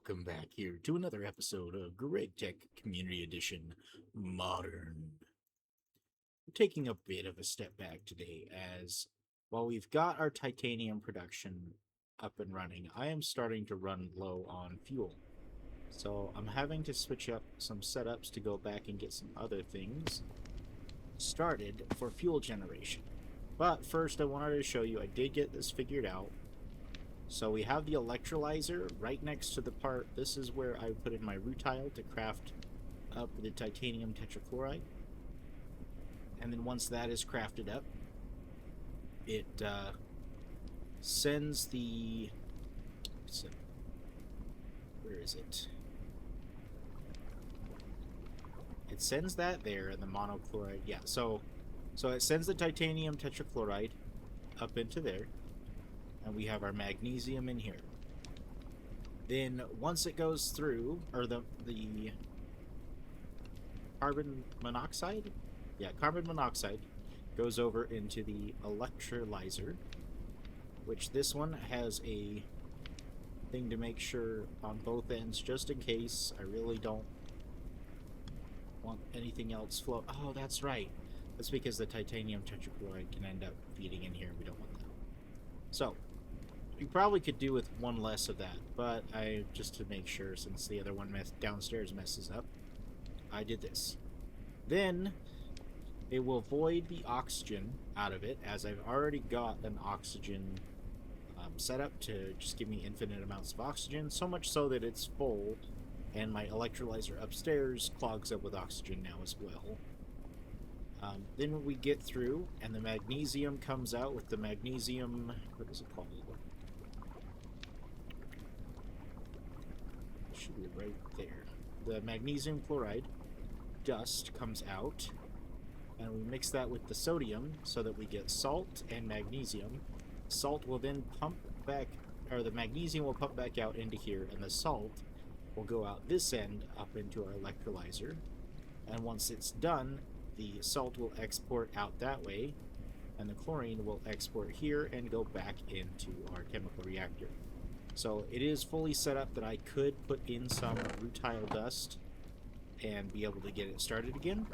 welcome back here to another episode of Gregtech Community Edition Modern. We're taking a bit of a step back today as while we've got our titanium production up and running, I am starting to run low on fuel. So I'm having to switch up some setups to go back and get some other things started for fuel generation. But first I wanted to show you I did get this figured out. So we have the electrolyzer right next to the part. This is where I put in my rutile to craft up the titanium tetrachloride. And then once that is crafted up, it sends the... where is it? It sends that there, and the monochloride, yeah. So it sends the titanium tetrachloride up into there. And we have our magnesium in here. Then once it goes through, or the carbon monoxide? Yeah, carbon monoxide goes over into the electrolyzer, which this one has a thing to make sure on both ends, just in case I really don't want anything else flow. Oh, that's right. That's because the titanium tetrachloride can end up feeding in here. We don't want that. So, you probably could do with one less of that, but just to make sure, since the other one downstairs messes up, I did this. Then, it will void the oxygen out of it, as I've already got an oxygen set up to just give me infinite amounts of oxygen, so much so that it's full, and my electrolyzer upstairs clogs up with oxygen now as well. Then we get through, and the magnesium comes out with the magnesium... what is it called? Should be right there. The magnesium chloride dust comes out, and we mix that with the sodium so that we get salt and magnesium. Salt will then pump back, or the magnesium will pump back out into here, and the salt will go out this end up into our electrolyzer. And once it's done, the salt will export out that way, and the chlorine will export here and go back into our chemical reactor. So it is fully set up that I could put in some rutile dust and be able to get it started again.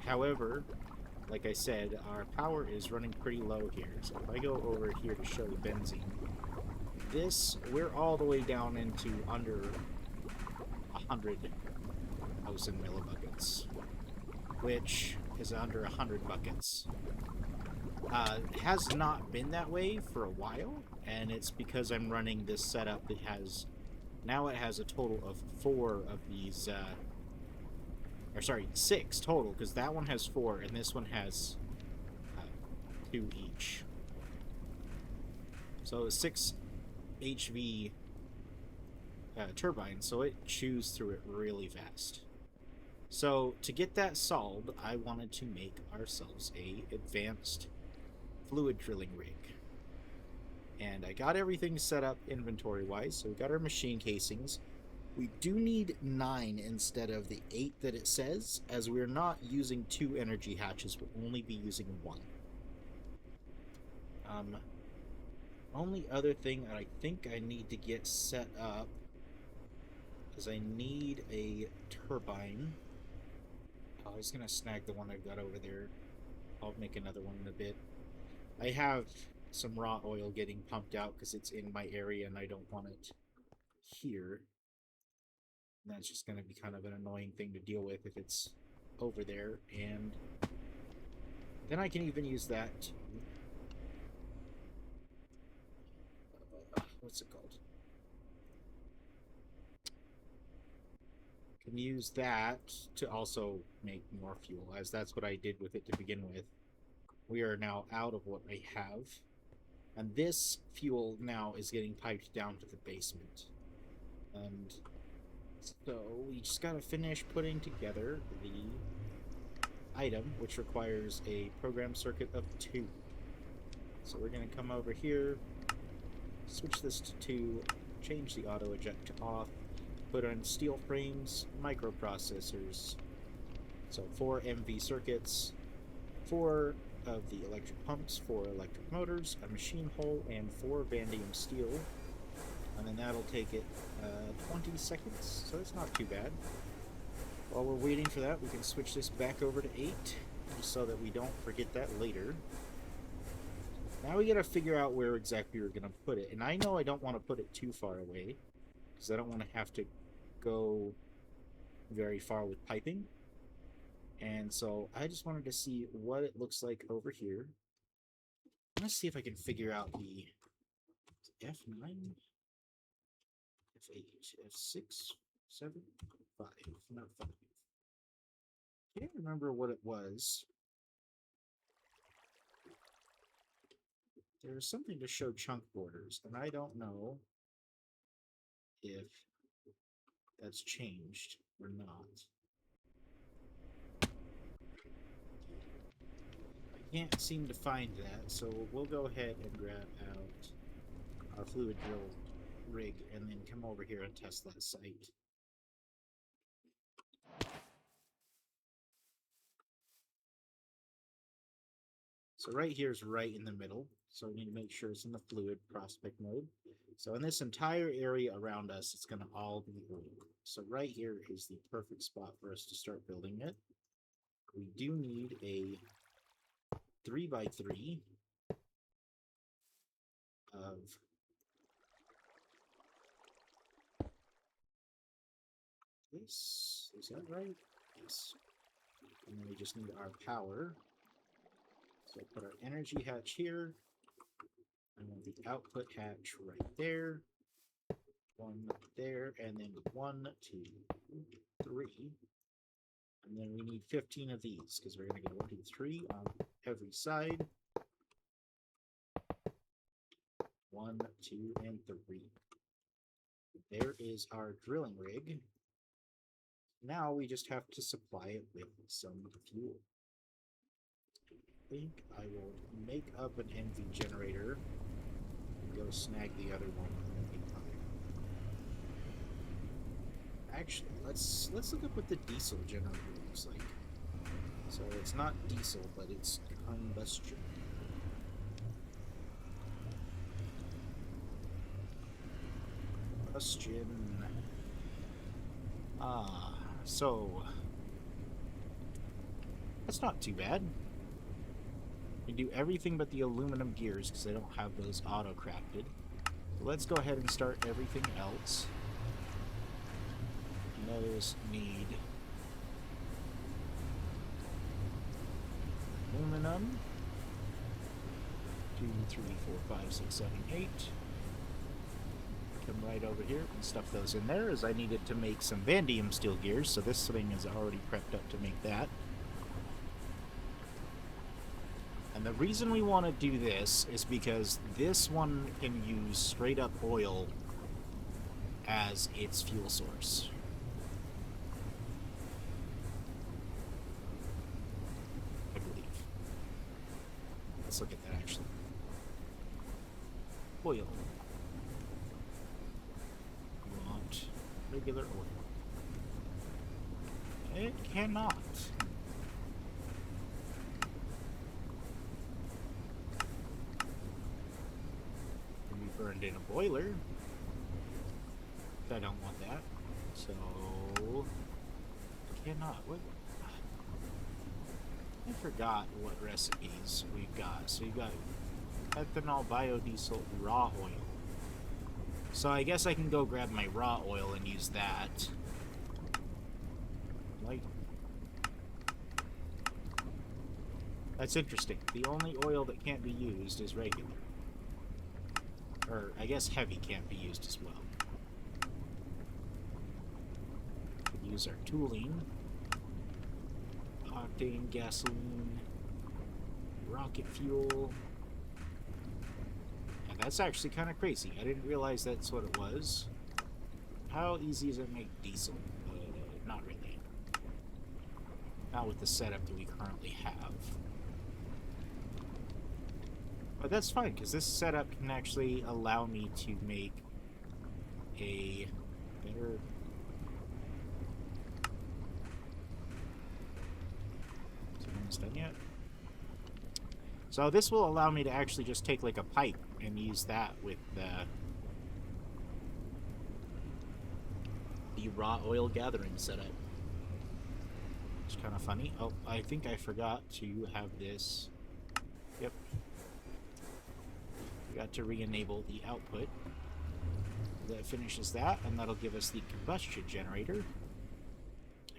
However, like I said, our power is running pretty low here. So if I go over here to show the benzene, we're all the way down into under 100,000 millibuckets, which is under 100 buckets. Has not been that way for a while, and it's because I'm running this setup that has... now it has a total of 4 of these, or sorry, 6 total, because that one has 4, and this one has 2 each. So 6 HV turbines, so it chews through it really fast. So to get that solved, I wanted to make ourselves a advanced fluid drilling rig. And I got everything set up inventory-wise, so we got our machine casings. We do need 9 instead of the 8 that it says, as we're not using 2 energy hatches, we'll only be using 1. Only other thing I think I need to get set up is I need a turbine. I was going to snag the one I've got over there. I'll make another one in a bit. I have some raw oil getting pumped out because it's in my area and I don't want it here. And that's just going to be kind of an annoying thing to deal with if it's over there. And then I can even use that to... what's it called? Can use that to also make more fuel, as that's what I did with it to begin with. We are now out of what I have, and this fuel now is getting piped down to the basement. And so we just gotta finish putting together the item, which requires a program circuit of 2. So we're gonna come over here, switch this to 2, change the auto eject to off, put on steel frames, microprocessors. So 4 MV circuits, 4 of the electric pumps, 4 electric motors, a machine hull, and 4 vanadium steel. And then that'll take it 20 seconds, so that's not too bad. While we're waiting for that, we can switch this back over to 8, just so that we don't forget that later. Now we gotta figure out where exactly we're gonna put it. And I know I don't want to put it too far away, because I don't want to have to go very far with piping. And so I just wanted to see what it looks like over here. Let's see if I can figure out the F9, F8, F6, 7, 5, not 5. Can't remember what it was. There's something to show chunk borders, and I don't know if that's changed or not. I can't seem to find that, so we'll go ahead and grab out our fluid drill rig and then come over here and test that site. So right here is right in the middle, so we need to make sure it's in the fluid prospect mode. So in this entire area around us, it's going to all be oil. So right here is the perfect spot for us to start building it. We do need a 3x3 of this. Is that right? Yes. And then we just need our power. So put our energy hatch here. And then the output hatch right there. One there, and then 1, 2, 3. And then we need 15 of these, because we're going to get 1, 2, 3 on every side. 1, 2, and 3. There is our drilling rig. Now we just have to supply it with some fuel. I think I will make up an NV generator and go snag the other one. Actually, let's look up what the diesel generator looks like. So it's not diesel, but it's combustion. Combustion. So that's not too bad. We do everything but the aluminum gears because I don't have those auto-crafted. So let's go ahead and start everything else. Those need aluminum. 2, 3, 4, 5, 6, 7, 8. Come right over here and stuff those in there, as I needed to make some vanadium steel gears, so this thing is already prepped up to make that. And the reason we want to do this is because this one can use straight up oil as its fuel source. I believe. Let's look at that actually. Oil. We want regular oil. It cannot. Burned in a boiler. I don't want that. So cannot. What? I forgot what recipes we've got. So you got ethanol, biodiesel, raw oil. So I guess I can go grab my raw oil and use that. Like, that's interesting. The only oil that can't be used is regular. Or, I guess heavy can't be used as well. We use our tooling. Octane, gasoline, rocket fuel. And that's actually kind of crazy. I didn't realize that's what it was. How easy is it to make diesel? Not really. Not with the setup that we currently have. But that's fine, because this setup can actually allow me to make a better... Is it almost done yet? So this will allow me to actually just take like a pipe and use that with the the raw oil gathering setup. It's kind of funny. Oh, I think I forgot to have this. Yep. Forgot to re-enable the output. That finishes that, and that'll give us the combustion generator.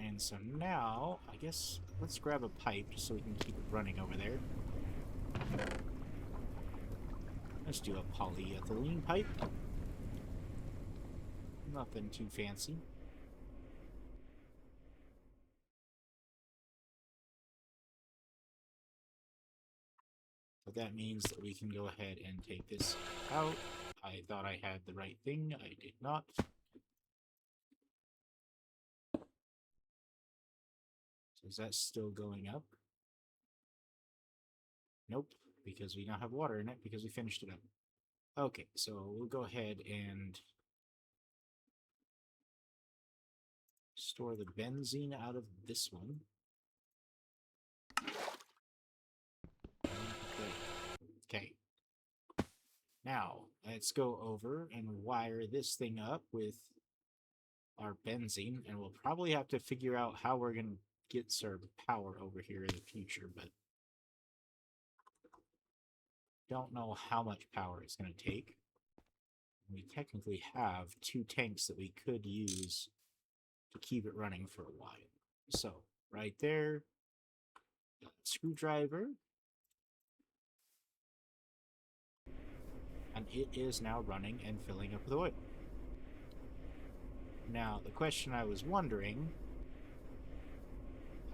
And so now, I guess, let's grab a pipe just so we can keep it running over there. Let's do a polyethylene pipe. Nothing too fancy. But that means that we can go ahead and take this out. I thought I had the right thing. I did not. So is that still going up? Nope, because we now have water in it because we finished it up. Okay, so we'll go ahead and store the benzene out of this one. Okay. Now, let's go over and wire this thing up with our benzene, and we'll probably have to figure out how we're going to get some power over here in the future, but don't know how much power it's going to take. We technically have 2 tanks that we could use to keep it running for a while. So, right there, screwdriver, and it is now running and filling up with oil. Now, the question I was wondering...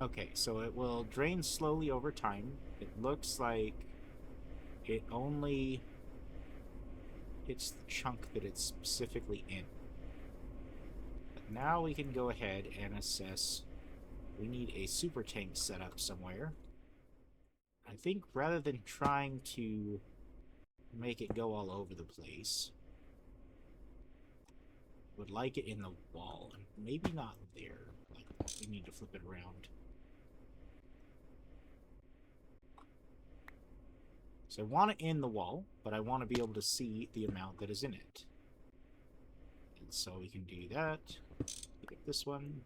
Okay, so it will drain slowly over time. It looks like it only hits the chunk that it's specifically in. But now we can go ahead and assess. We need a super tank set up somewhere. I think rather than trying to make it go all over the place, I would like it in the wall, and maybe not there. Like, we need to flip it around. So I want it in the wall, but I want to be able to see the amount that is in it. And so we can do that. Pick this one.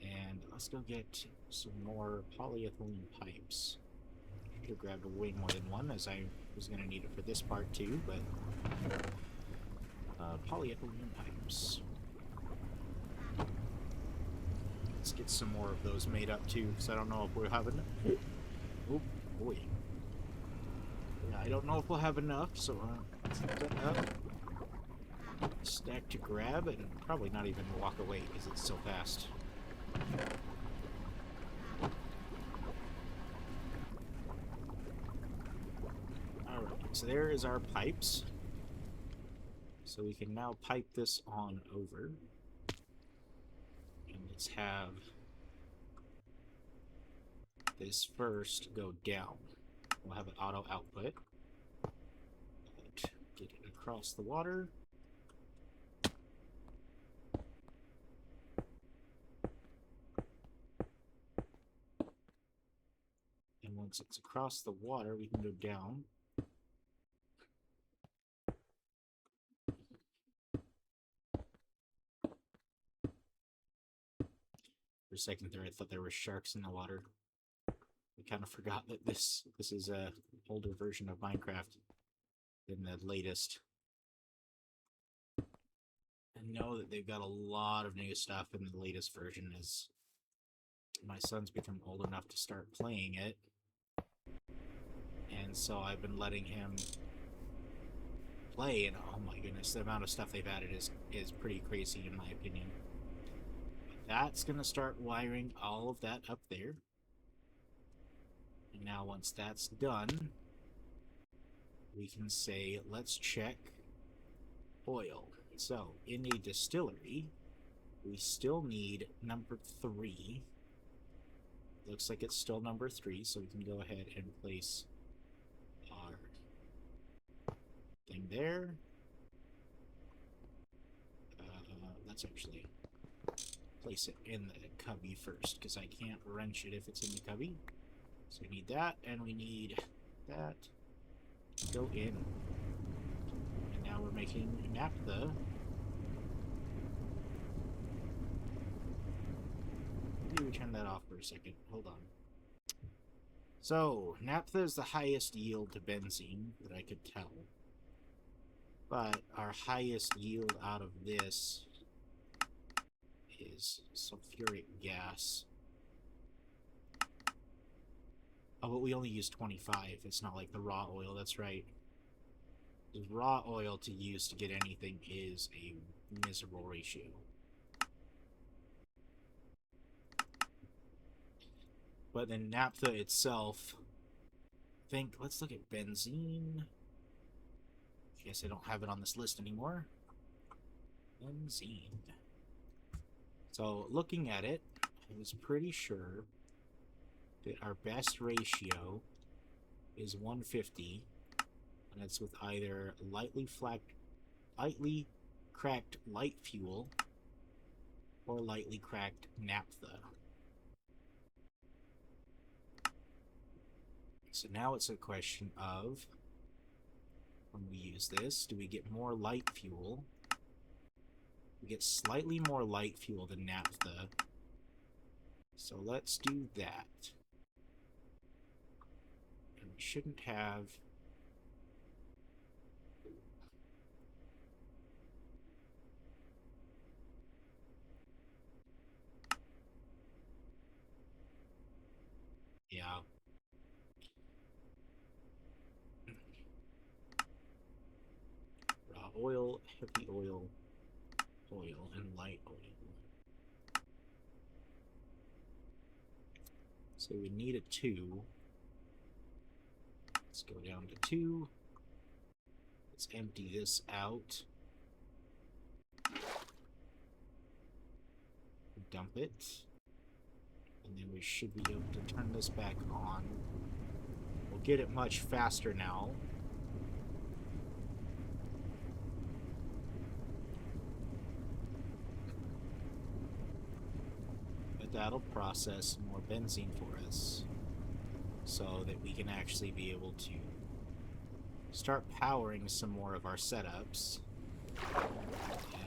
And let's go get some more polyethylene pipes. I could have grabbed way more than one, as I was going to need it for this part too, but... polyethylene pipes. Let's get some more of those made up too, because I don't know if we're having... Oh boy. Yeah, I don't know if we'll have enough, so let's set that up. Stack to grab, and probably not even walk away because it's so fast. Alright, so there is our pipes. So we can now pipe this on over. And let's have this first go down. We'll have an auto output. Get it across the water. And once it's across the water, we can go down. For a second there, I thought there were sharks in the water. I kind of forgot that this is a older version of Minecraft than the latest. I know that they've got a lot of new stuff in the latest version as my son's become old enough to start playing it. And so I've been letting him play, and oh my goodness, the amount of stuff they've added is pretty crazy in my opinion. That's going to start wiring all of that up there. And now once that's done, we can say, let's check oil. So, in a distillery, we still need number 3. Looks like it's still number 3, so we can go ahead and place our thing there. Let's actually place it in the cubby first, because I can't wrench it if it's in the cubby. So we need that, and we need that. Go in. And now we're making naphtha. Maybe we turn that off for a second. Hold on. So, naphtha is the highest yield to benzene that I could tell. But our highest yield out of this is sulfuric gas. Oh, but we only use 25. It's not like the raw oil, that's right. The raw oil to use to get anything is a miserable ratio. But then naphtha itself, I think, let's look at benzene. Guess I don't have it on this list anymore. Benzene. So, looking at it, I was pretty sure that our best ratio is 150, and it's with either lightly cracked light fuel or lightly cracked naphtha. So now it's a question of, when we use this, do we get more light fuel? We get slightly more light fuel than naphtha. So let's do that. And we shouldn't have... Yeah. Raw oil, heavy oil, and light oil. So we need a 2. Let's go down to 2. Let's empty this out. Dump it. And then we should be able to turn this back on. We'll get it much faster now. But that'll process more benzene for us, so that we can actually be able to start powering some more of our setups.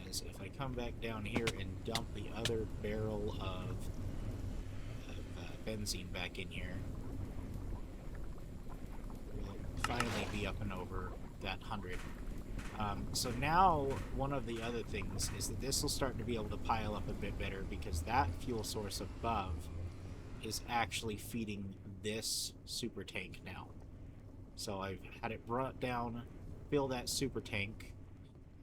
As if I come back down here and dump the other barrel of benzene back in here, we'll finally be up and over that 100. So now, one of the other things is that this will start to be able to pile up a bit better, because that fuel source above is actually feeding this super tank now. So I've had it brought down, fill that super tank,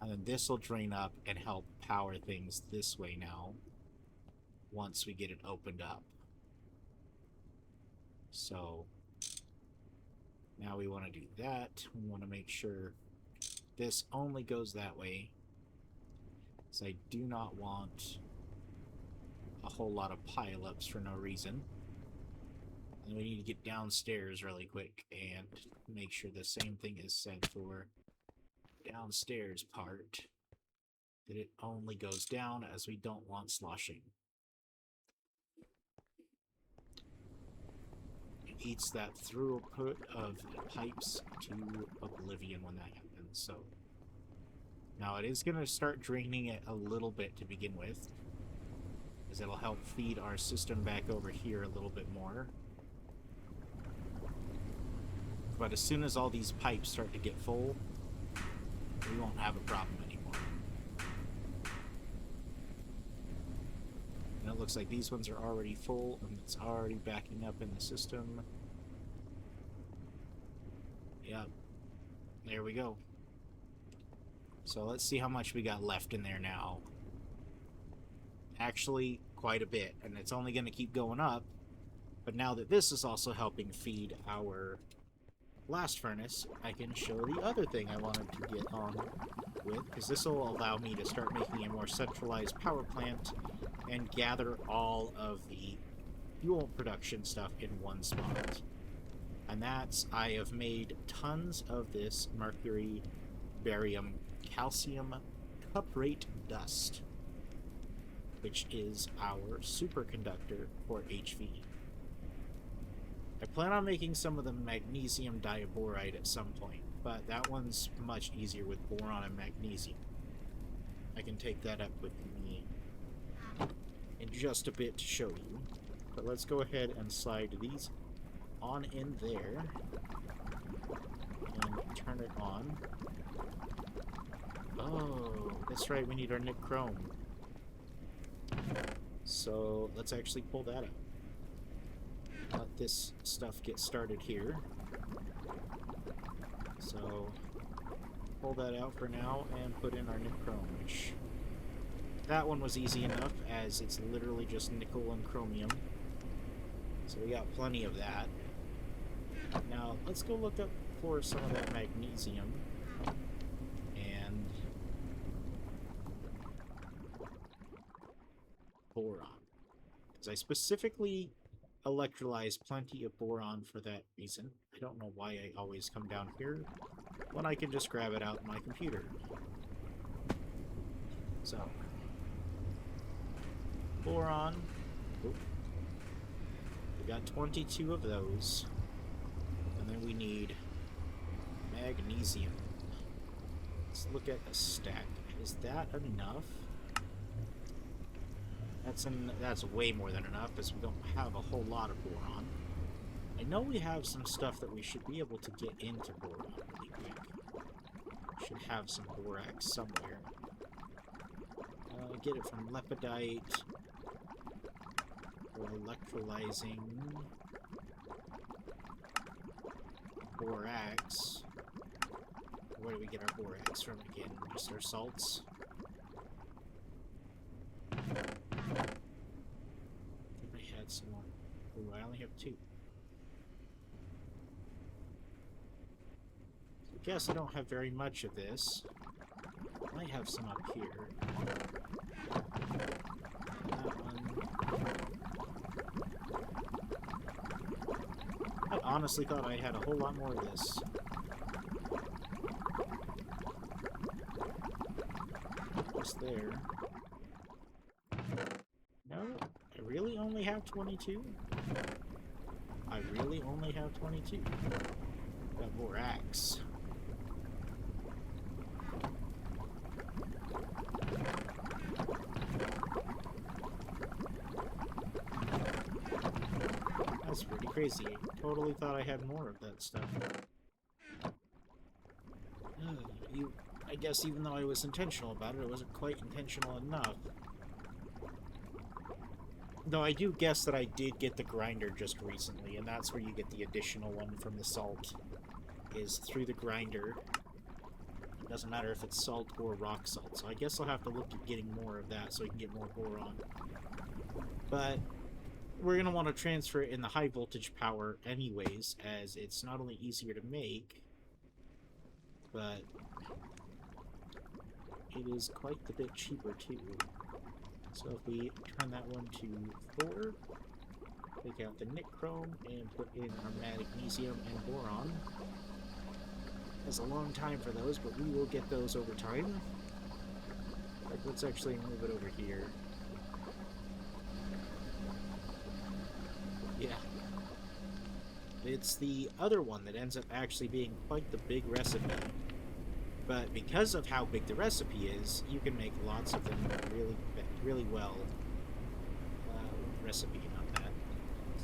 and then this will drain up and help power things this way now, once we get it opened up. So now we want to do that. We want to make sure this only goes that way, because I do not want a whole lot of pile-ups for no reason. And we need to get downstairs really quick and make sure the same thing is said for downstairs part, that it only goes down, as we don't want sloshing. It eats that throughput of pipes to oblivion when that happens. So now it is going to start draining it a little bit to begin with, because it'll help feed our system back over here a little bit more. But as soon as all these pipes start to get full, we won't have a problem anymore. And it looks like these ones are already full, and it's already backing up in the system. Yep. There we go. So let's see how much we got left in there now. Actually, quite a bit, and it's only going to keep going up. But now that this is also helping feed our blast furnace, I can show the other thing I wanted to get on with, because this will allow me to start making a more centralized power plant and gather all of the fuel production stuff in one spot. And that's, I have made tons of this mercury, barium, calcium cuprate dust, which is our superconductor for HV. I plan on making some of the magnesium diboride at some point, but that one's much easier with boron and magnesium. I can take that up with me in just a bit to show you. But let's go ahead and slide these on in there and turn it on. Oh, that's right, we need our nichrome. So let's actually pull that up. Let this stuff get started here. So pull that out for now and put in our nichrome, which that one was easy enough as it's literally just nickel and chromium. So we got plenty of that. Now let's go look up for some of that magnesium and boron, because I specifically electrolyze plenty of boron for that reason. I don't know why I always come down here when I can just grab it out in my computer. So, boron. Oop. We got 22 of those. And then we need magnesium. Let's look at a stack. Is that enough? That's way more than enough, as we don't have a whole lot of boron. I know we have some stuff that we should be able to get into boron really quick. Should have some borax somewhere. Get it from lepidite. We're electrolyzing borax. Where do we get our borax from again? Just our salts? I had some more. Ooh, I only have 2. So I guess I don't have very much of this. I might have some up here. That one. I honestly thought I had a whole lot more of this. Just there. No, I really only have 22? I really only have 22. Got borax. That's pretty crazy. I totally thought I had more of that stuff. I guess even though I was intentional about it, it wasn't quite intentional enough. Though I do guess that I did get the grinder just recently, and that's where you get the additional one from the salt, is through the grinder. It doesn't matter if it's salt or rock salt, so I guess I'll have to look at getting more of that so I can get more boron. But we're going to want to transfer it in the high voltage power anyways, as it's not only easier to make, but it is quite a bit cheaper too. So if we turn that one to 4, take out the nichrome and put in our magnesium and boron. It's a long time for those, but we will get those over time. Like, let's actually move it over here. Yeah. It's the other one that ends up actually being quite the big recipe. But because of how big the recipe is, you can make lots of them really well. Recipe on that.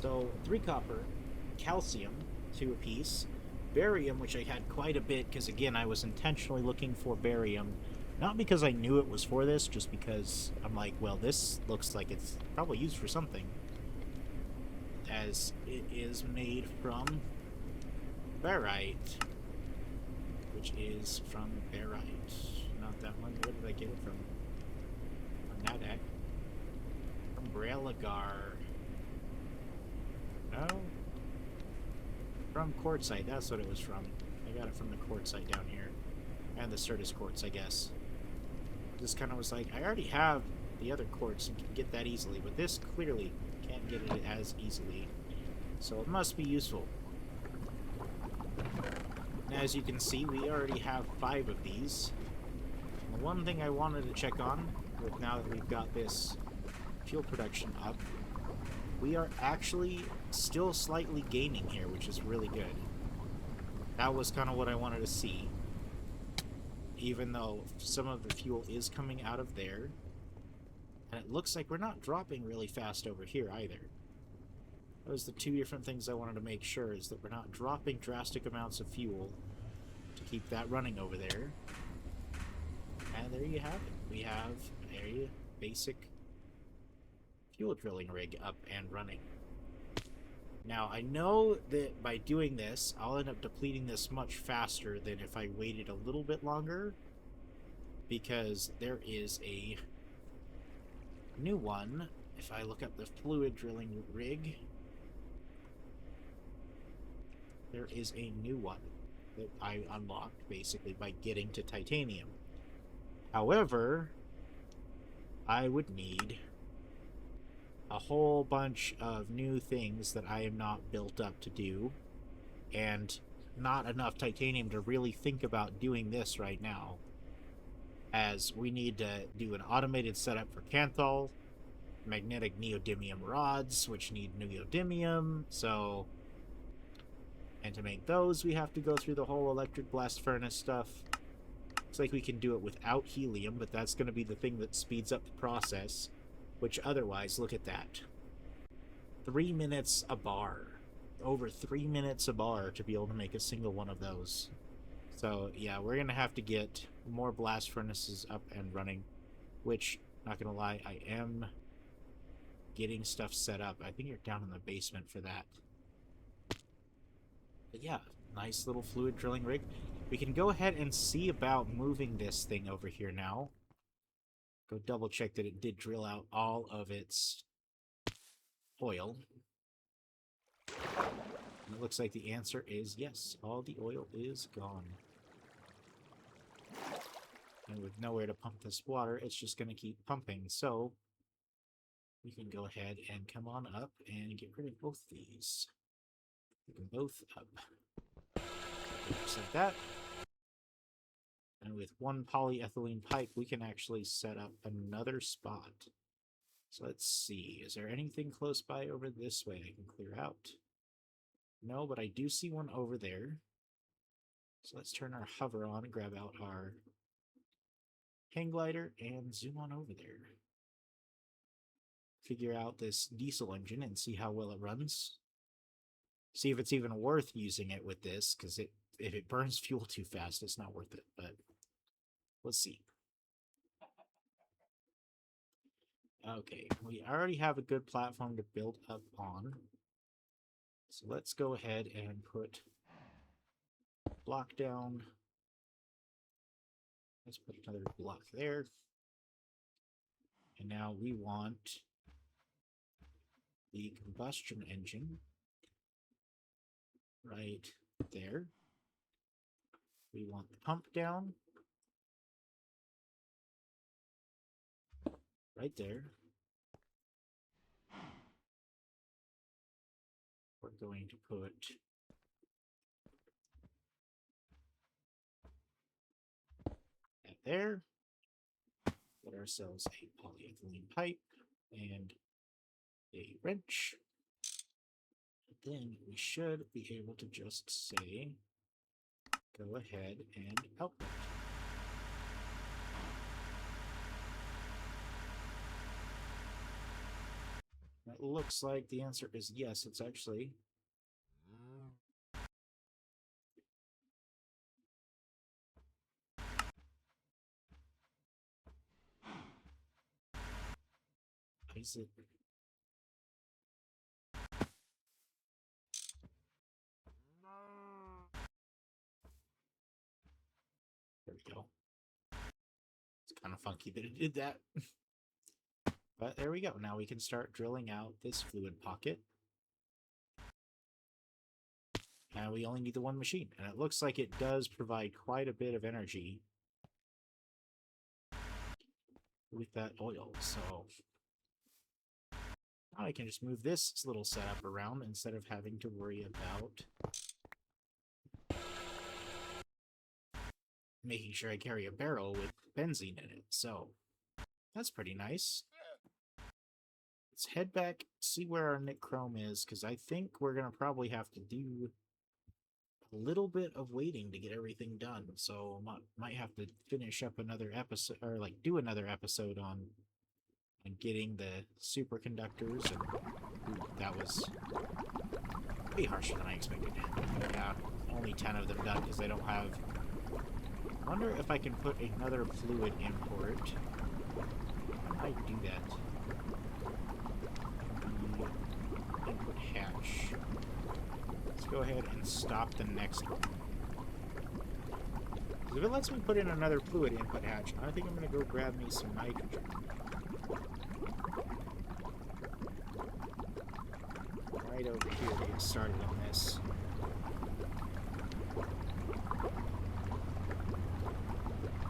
So 3 copper, calcium, 2 apiece, barium, which I had quite a bit because again I was intentionally looking for barium, not because I knew it was for this, just because I'm like, well, this looks like it's probably used for something, as it is made from barite. Which is from barite. Not that one. Where did I get it from? Nadak. From Brelagar. No? From quartzite. That's what it was from. I got it from the quartzite down here. And the Certus quartz, I guess. Just kind of was like, I already have the other quartz and can get that easily, but this clearly can't get it as easily. So it must be useful. Now, as you can see, we already have 5 of these. And the one thing I wanted to check on, with now that we've got this fuel production up, we are actually still slightly gaining here, which is really good. That was kind of what I wanted to see. Even though some of the fuel is coming out of there. And it looks like we're not dropping really fast over here either. Those are the two different things I wanted to make sure, is that we're not dropping drastic amounts of fuel to keep that running over there. And there you have it. We have a basic fuel drilling rig up and running. Now, I know that by doing this, I'll end up depleting this much faster than if I waited a little bit longer, because there is a new one. If I look up the fluid drilling rig, there is a new one that I unlocked basically by getting to titanium. However, I would need a whole bunch of new things that I am not built up to do, and not enough titanium to really think about doing this right now, as we need to do an automated setup for Canthal, magnetic neodymium rods, which need neodymium, so... And to make those, we have to go through the whole electric blast furnace stuff. Looks like we can do it without helium, but that's going to be the thing that speeds up the process. Which otherwise, look at that. 3 minutes a bar. Over 3 minutes a bar to be able to make a single one of those. So, yeah, we're going to have to get more blast furnaces up and running. Which, not going to lie, I am getting stuff set up. I think you're down in the basement for that. But yeah, nice little fluid drilling rig. We can go ahead and see about moving this thing over here now. Go double check that it did drill out all of its oil. And it looks like the answer is yes, all the oil is gone. And with nowhere to pump this water, it's just going to keep pumping. So we can go ahead and come on up and get rid of both these. Put them both up. Just like that. And with one polyethylene pipe, we can actually set up another spot. So let's see. Is there anything close by over this way I can clear out? No, but I do see one over there. So let's turn our hover on and grab out our hang glider and zoom on over there. Figure out this diesel engine and see how well it runs. See if it's even worth using it with this, because if it burns fuel too fast, it's not worth it. But let's see. Okay, we already have a good platform to build up on. So let's go ahead and put block down. Let's put another block there. And now we want the combustion engine right there. We want the pump down right there. We're going to put that there. Get ourselves a polyethylene pipe and a wrench. Then we should be able to just say, go ahead and output. That looks like the answer is yes. It's actually is it? There we go. It's kind of funky that it did that. But there we go. Now we can start drilling out this fluid pocket. And we only need the one machine. And it looks like it does provide quite a bit of energy with that oil. So now I can just move this little setup around instead of having to worry about making sure I carry a barrel with benzene in it. So that's pretty nice. Let's head back, see where our nichrome is, because I think we're going to probably have to do a little bit of waiting to get everything done, so might have to finish up another episode, or like do another episode on getting the superconductors. And ooh, that was way harsher than I expected. Yeah, only 10 of them done because I don't have. I wonder if I can put another fluid in for it. How do I do that? The input hatch. Let's go ahead and stop the next one. If it lets me put in another fluid input hatch, I think I'm going to go grab me some nitrogen. Right over here to get started on this.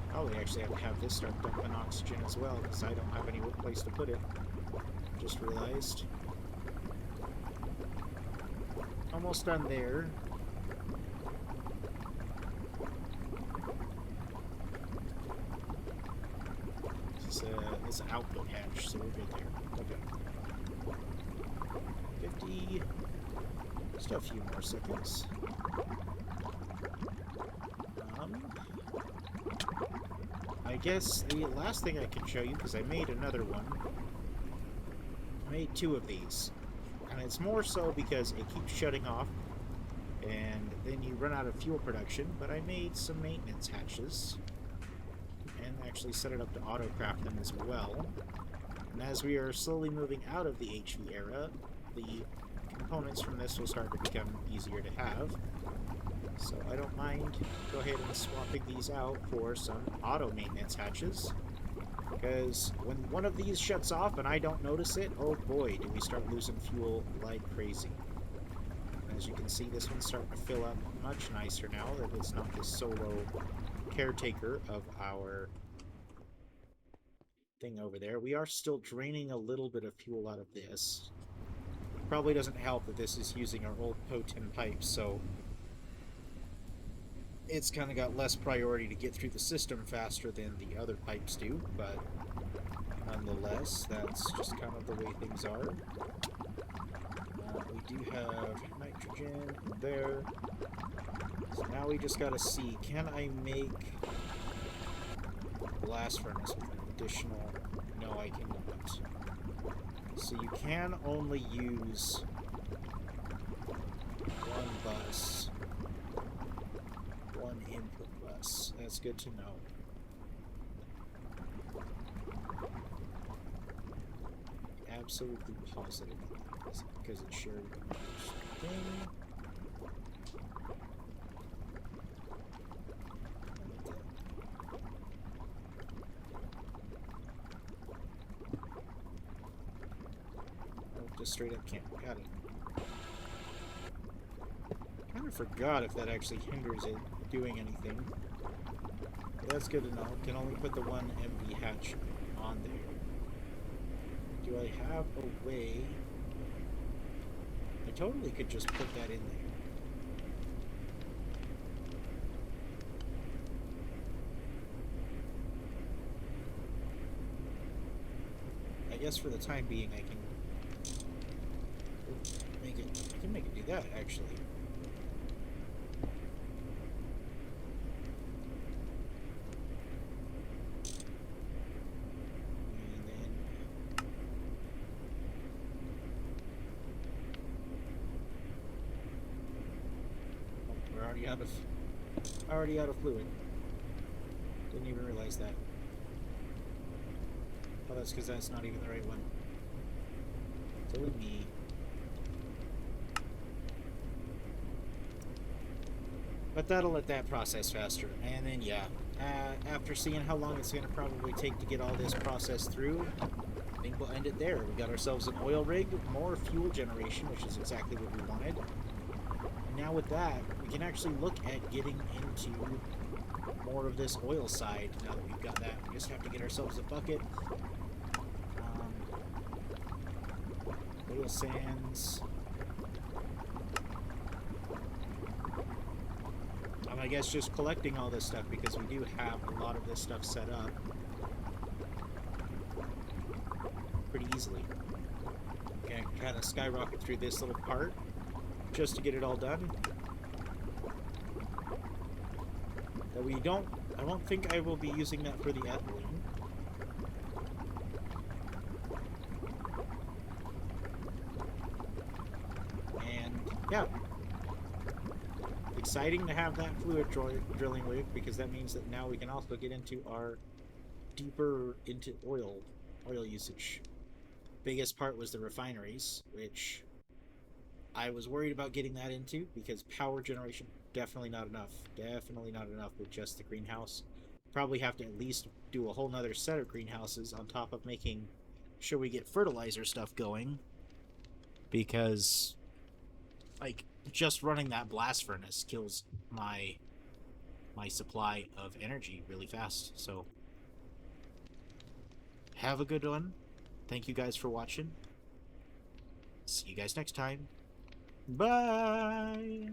Probably actually have to have this start dumping oxygen as well, because I don't have any place to put it. Just realized. Almost done there. This is an output hatch, so we're good there. Okay. 50. Just a few more seconds. I guess the last thing I can show you, because I made another one. I made 2 of these. And it's more so because it keeps shutting off, and then you run out of fuel production, but I made some maintenance hatches, and actually set it up to auto-craft them as well. And as we are slowly moving out of the HV era, the components from this will start to become easier to have. So I don't mind go ahead and swapping these out for some auto maintenance hatches. Because when one of these shuts off and I don't notice it, oh boy, do we start losing fuel like crazy. As you can see, this one's starting to fill up much nicer now that it's not this solo caretaker of our thing over there. We are still draining a little bit of fuel out of this. Probably doesn't help that this is using our old PO10 pipes, so it's kind of got less priority to get through the system faster than the other pipes do, but nonetheless, that's just kind of the way things are. We do have nitrogen in there. So now we just gotta see, can I make a blast furnace with an additional... No, I cannot. So you can only use one bus. One input bus. That's good to know. Absolutely positive because it's shared with another thing. Oh, just straight up can't. Got it. I kind of forgot if that actually hinders it doing anything. But that's good to know. Can only put the one empty hatch on there. Do I have a way? I totally could just put that in there. I guess for the time being I can make it. I can make it do that actually. Already out of fluid. Didn't even realize that. Oh, that's because that's not even the right one. Silly me. But that'll let that process faster. And then, yeah, after seeing how long it's going to probably take to get all this processed through, I think we'll end it there. We got ourselves an oil rig, more fuel generation, which is exactly what we wanted. Now with that, we can actually look at getting into more of this oil side. Now that we've got that, we just have to get ourselves a bucket. Oil sands. I guess just collecting all this stuff because we do have a lot of this stuff set up pretty easily. Okay, kind of skyrocket through this little part just to get it all done. But we don't... I don't think I will be using that for the ethylene. And, yeah. Exciting to have that fluid drilling rig, because that means that now we can also get into our deeper into oil usage. Biggest part was the refineries, which I was worried about getting that into because power generation definitely not enough. Definitely not enough with just the greenhouse. Probably have to at least do a whole nother set of greenhouses on top of making sure we get fertilizer stuff going, because like just running that blast furnace kills my supply of energy really fast. So have a good one. Thank you guys for watching. See you guys next time. Bye.